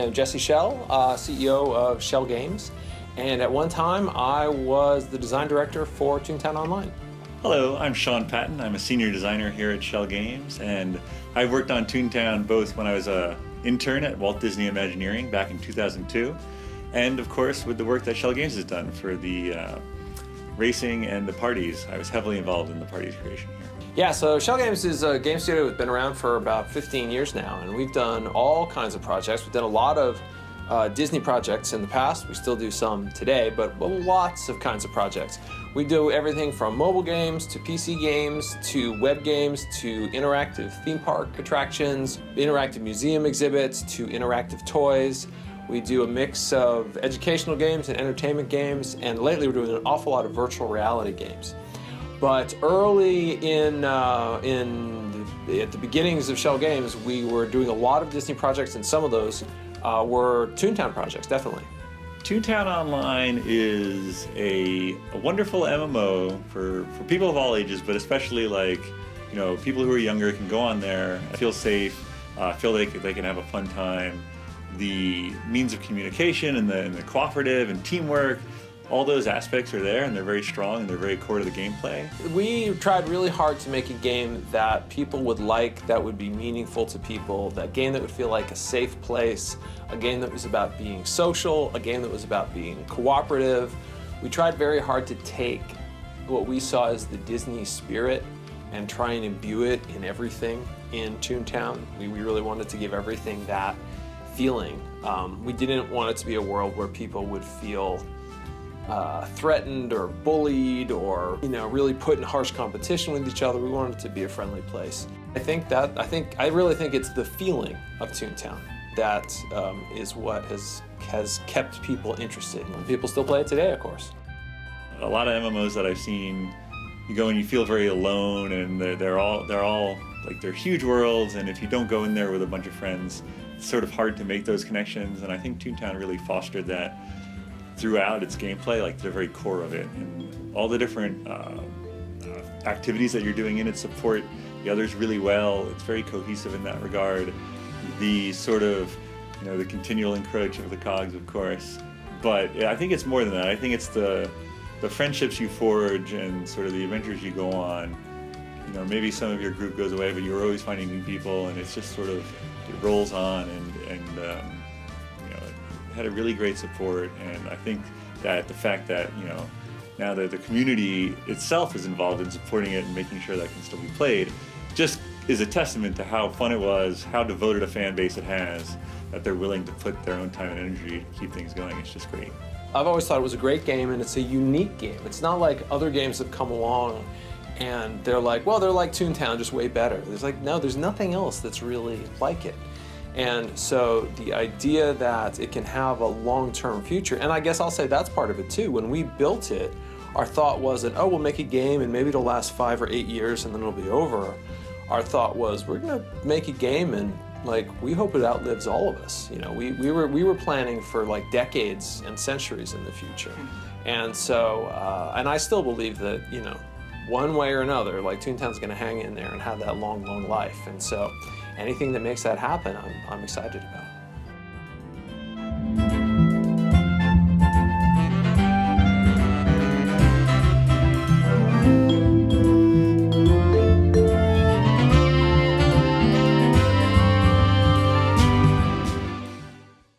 am Jesse Schell, CEO of Schell Games, and at one time I was the design director for Toontown Online. Hello, I'm Shawn Patton. I'm a senior designer here at Schell Games, and I worked on Toontown both when I was an intern at Walt Disney Imagineering back in 2002, and of course with the work that Schell Games has done for the racing and the parties. I was heavily involved in the parties creation here. Yeah, so Schell Games is a game studio that's been around for about 15 years now, and we've done all kinds of projects. We've done a lot of Disney projects in the past. We still do some today, but lots of kinds of projects. We do everything from mobile games to PC games to web games to interactive theme park attractions, interactive museum exhibits to interactive toys. We do a mix of educational games and entertainment games, and lately we're doing an awful lot of virtual reality games. But early at the beginnings of Schell Games, we were doing a lot of Disney projects, and some of those were Toontown projects, definitely. Toontown Online is a wonderful MMO for people of all ages, but especially people who are younger can go on there, feel safe, feel they can have a fun time. The means of communication and the cooperative and teamwork, all those aspects are there, and they're very strong and they're very core to the gameplay. We tried really hard to make a game that people would like, that would be meaningful to people, that game that would feel like a safe place, a game that was about being social, a game that was about being cooperative. We tried very hard to take what we saw as the Disney spirit and try and imbue it in everything in Toontown. We really wanted to give everything that feeling. We didn't want it to be a world where people would feel threatened or bullied or really put in harsh competition with each other. We wanted it to be a friendly place. I really think it's the feeling of Toontown that is what has kept people interested. And people still play it today, of course. A lot of MMOs that I've seen, you go and you feel very alone, and they're all like they're huge worlds, and if you don't go in there with a bunch of friends, it's sort of hard to make those connections. And I think Toontown really fostered that throughout its gameplay, like the very core of it, and all the different activities that you're doing in it support the others really well. It's very cohesive in that regard. The sort of, the continual encroach of the cogs, of course, but I think it's more than that. I think it's the friendships you forge and sort of the adventures you go on. Maybe some of your group goes away, but you're always finding new people, and it's just sort of, it rolls on, and had a really great support. And I think that the fact that now that the community itself is involved in supporting it and making sure that can still be played just is a testament to how fun it was, how devoted a fan base it has, that they're willing to put their own time and energy to keep things going. It's just great. I've always thought it was a great game, and it's a unique game. It's not like other games that come along and they're like, well, they're like Toontown, just way better. No, there's nothing else that's really like it. And so the idea that it can have a long-term future, and I guess I'll say that's part of it too. When we built it, our thought wasn't, we'll make a game and maybe it'll last 5 or 8 years and then it'll be over. Our thought was, we're gonna make a game and we hope it outlives all of us. We were planning for decades and centuries in the future. And so, and I still believe that, one way or another, Toontown's gonna hang in there and have that long, long life. And so anything that makes that happen, I'm excited about.